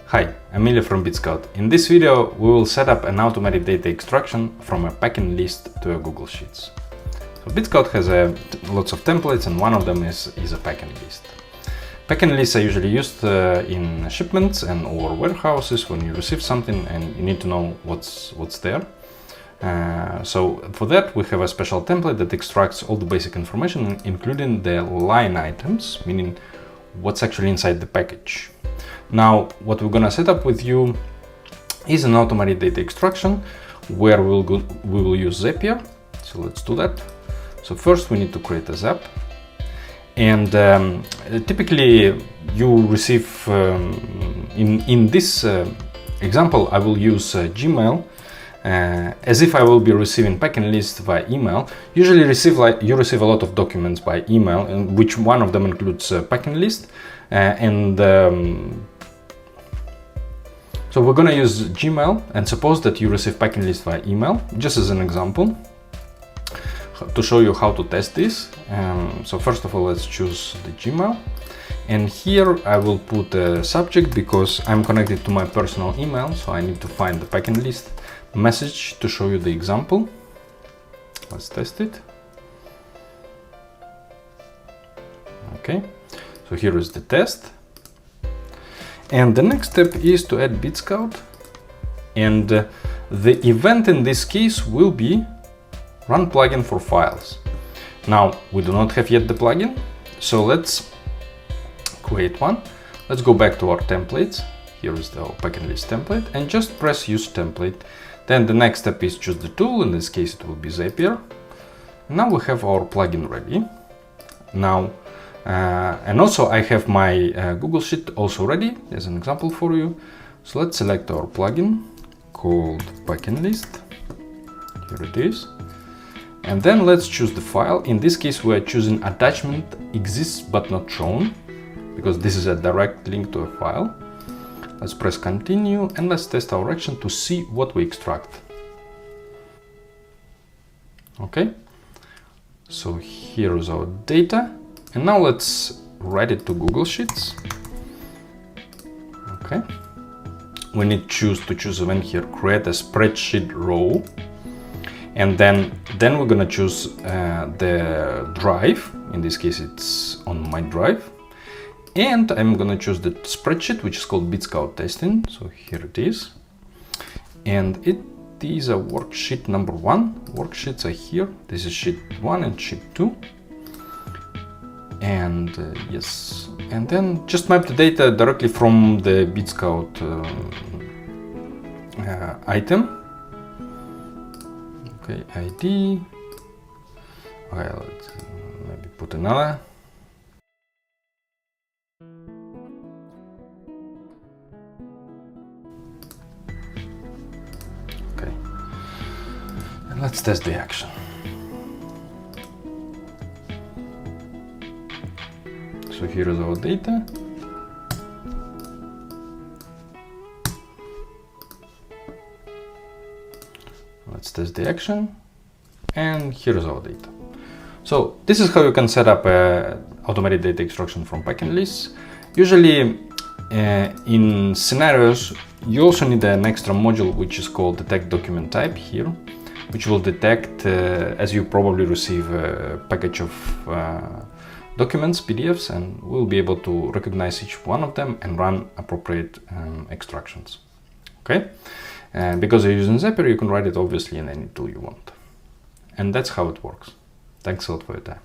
Hi, I'm Ilya from Bitskout. In this video, we will set up an automated data extraction from a packing list to a Google Sheets. So Bitskout has lots of templates, and one of them is a packing list. Packing lists are usually used in shipments and or warehouses when you receive something and you need to know what's there. So for that, we have a special template that extracts all the basic information, including the line items, meaning what's actually inside the package. Now, what we're gonna set up with you is an automated data extraction where we will use Zapier. So let's do that. So first we need to create a Zap. And typically you receive, in this example, I will use Gmail as if I will be receiving packing list via email. Usually you receive a lot of documents by email, and which one of them includes packing list. So we're gonna use Gmail, and suppose that you receive packing list via email, just as an example, to show you how to test this. So first of all, let's choose the Gmail. And here I will put a subject because I'm connected to my personal email, so I need to find the packing list message to show you the example. Let's test it. Okay, so here is the test. And the next step is to add Bitskout. And the event in this case will be run plugin for files. Now, we do not have yet the plugin, so let's create one. Let's go back to our templates. Here is the packing list template, and just press use template. Then the next step is choose the tool. In this case, it will be Zapier. Now we have our plugin ready. Now, and also I have my Google Sheet also ready as an example for you. So let's select our plugin called packing list. Here it is. And then let's choose the file. In this case, we are choosing attachment exists but not shown, because this is a direct link to a file. Let's press continue and let's test our action to see what we extract. Okay, so here is our data. And now let's write it to Google Sheets. Okay, we need to choose event here, create a spreadsheet row. And then we're gonna choose the drive. In this case, it's on my drive. And I'm gonna choose the spreadsheet, which is called Bitskout testing. So here it is. And it is a worksheet number 1. Worksheets are here. This is sheet 1 and sheet 2. And yes, and then just map the data directly from the Bitskout item. Okay, ID. Okay, let's maybe put another. Okay, and let's test the action. So here is our data. Let's test the action, and here is our data. So this is how you can set up automated data extraction from packing lists. Usually in scenarios, you also need an extra module which is called detect document type here, which will detect as you probably receive a package of documents, PDFs, and we'll be able to recognize each one of them and run appropriate extractions. Okay. And because you're using Zapier, you can write it obviously in any tool you want. And that's how it works. Thanks a lot for your time.